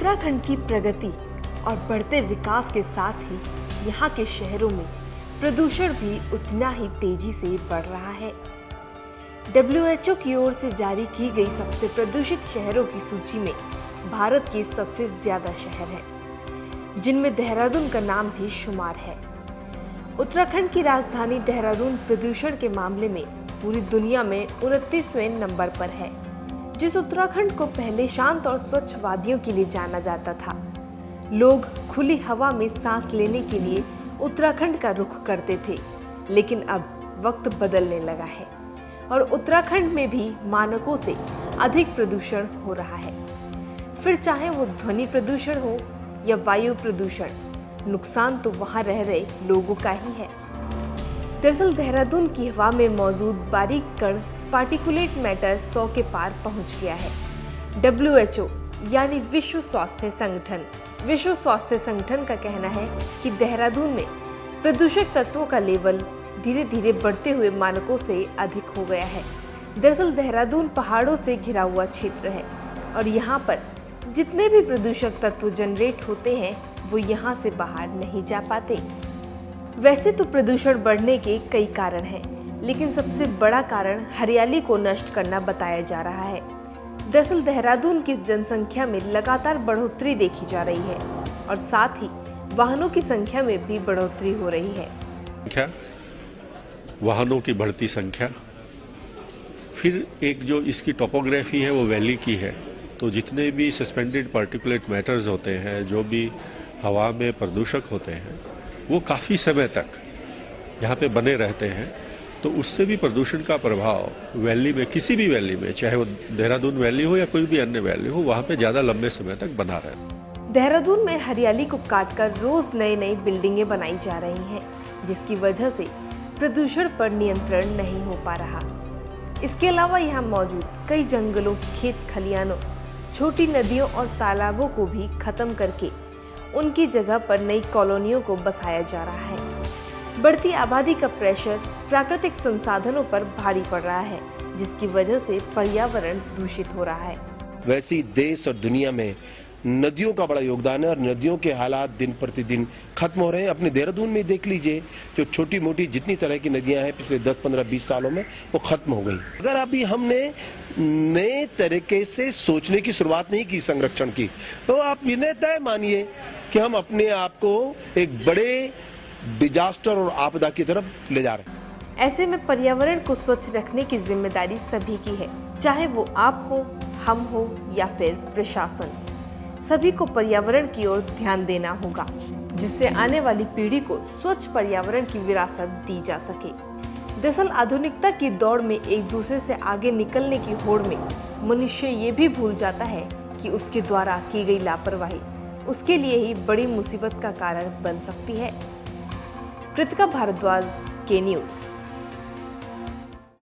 उत्तराखंड की प्रगति और बढ़ते विकास के साथ ही यहाँ के शहरों में प्रदूषण भी उतना ही तेजी से बढ़ रहा है। WHO की ओर से जारी की गई सबसे प्रदूषित शहरों की सूची में भारत के सबसे ज्यादा शहर हैं, जिनमें देहरादून का नाम भी शुमार है। उत्तराखंड की राजधानी देहरादून प्रदूषण के मामले में पूरी दुनिया में 29वें नंबर पर है। जिस उत्तराखंड को पहले शांत और स्वच्छ वादियों के लिए जाना जाता था, लोग खुली हवा में सांस लेने के लिए उत्तराखंड का रुख करते थे, लेकिन अब वक्त बदलने लगा है और उत्तराखंड में भी मानकों से अधिक प्रदूषण हो रहा है। फिर चाहे वो ध्वनि प्रदूषण हो या वायु प्रदूषण, नुकसान तो वहां रह रहे लोगों का ही है। दरअसल देहरादून की हवा में मौजूद बारीक कण पार्टिकुलेट मैटर 100 के पार पहुंच गया है। WHO यानी विश्व स्वास्थ्य संगठन का कहना है कि देहरादून में प्रदूषक तत्वों का लेवल धीरे धीरे बढ़ते हुए मानकों से अधिक हो गया है। दरअसल देहरादून पहाड़ों से घिरा हुआ क्षेत्र है और यहाँ पर जितने भी प्रदूषक तत्व जनरेट होते हैं वो यहाँ से बाहर नहीं जा पाते। वैसे तो प्रदूषण बढ़ने के कई कारण हैं, लेकिन सबसे बड़ा कारण हरियाली को नष्ट करना बताया जा रहा है। दरअसल देहरादून की जनसंख्या में लगातार बढ़ोतरी देखी जा रही है और साथ ही वाहनों की संख्या में भी बढ़ोतरी हो रही है। वाहनों की बढ़ती संख्या, फिर एक जो इसकी टोपोग्राफी है वो वैली की है, तो जितने भी सस्पेंडेड पार्टिकुलेट मैटर्स होते हैं, जो भी हवा में प्रदूषक होते हैं, वो काफी समय तक यहाँ पे बने रहते हैं। तो उससे भी प्रदूषण का प्रभाव वैली में, किसी भी वैली में, चाहे वो देहरादून वैली हो या कोई भी अन्य वैली हो, वहाँ पे ज्यादा लंबे समय तक बना रहे। देहरादून में हरियाली को काटकर रोज नई बिल्डिंगें बनाई जा रही हैं, जिसकी वजह से प्रदूषण पर नियंत्रण नहीं हो पा रहा। इसके अलावा यहाँ मौजूद कई जंगलों, खेत खलियानों, छोटी नदियों और तालाबों को भी खत्म करके उनकी जगह पर नई कॉलोनियों को बसाया जा रहा है। बढ़ती आबादी का प्रेशर प्राकृतिक संसाधनों पर भारी पड़ रहा है, जिसकी वजह से पर्यावरण दूषित हो रहा है। वैसे ही देश और दुनिया में नदियों का बड़ा योगदान है और नदियों के हालात दिन प्रतिदिन खत्म हो रहे हैं। अपने देहरादून में देख लीजिए, जो छोटी मोटी जितनी तरह की नदियां हैं पिछले 10, 15, 20 सालों में वो खत्म हो गई। अगर अभी हमने नए तरीके से सोचने की शुरुआत नहीं की संरक्षण की, तो आप ये तय मानिए कि हम अपने आप को एक बड़े डिजास्टर और आपदा की तरफ ले जा रहे हैं। ऐसे में पर्यावरण को स्वच्छ रखने की जिम्मेदारी सभी की है, चाहे वो आप हो, हम हो या फिर प्रशासन। सभी को पर्यावरण की ओर ध्यान देना होगा, जिससे आने वाली पीढ़ी को स्वच्छ पर्यावरण की विरासत दी जा सके। दरअसल आधुनिकता की दौड़ में एक दूसरे से आगे निकलने की होड़ में मनुष्य ये भी भूल जाता है कि उसके द्वारा की गई लापरवाही उसके लिए ही बड़ी मुसीबत का कारण बन सकती है। कृतिका भारद्वाज, के न्यूज़।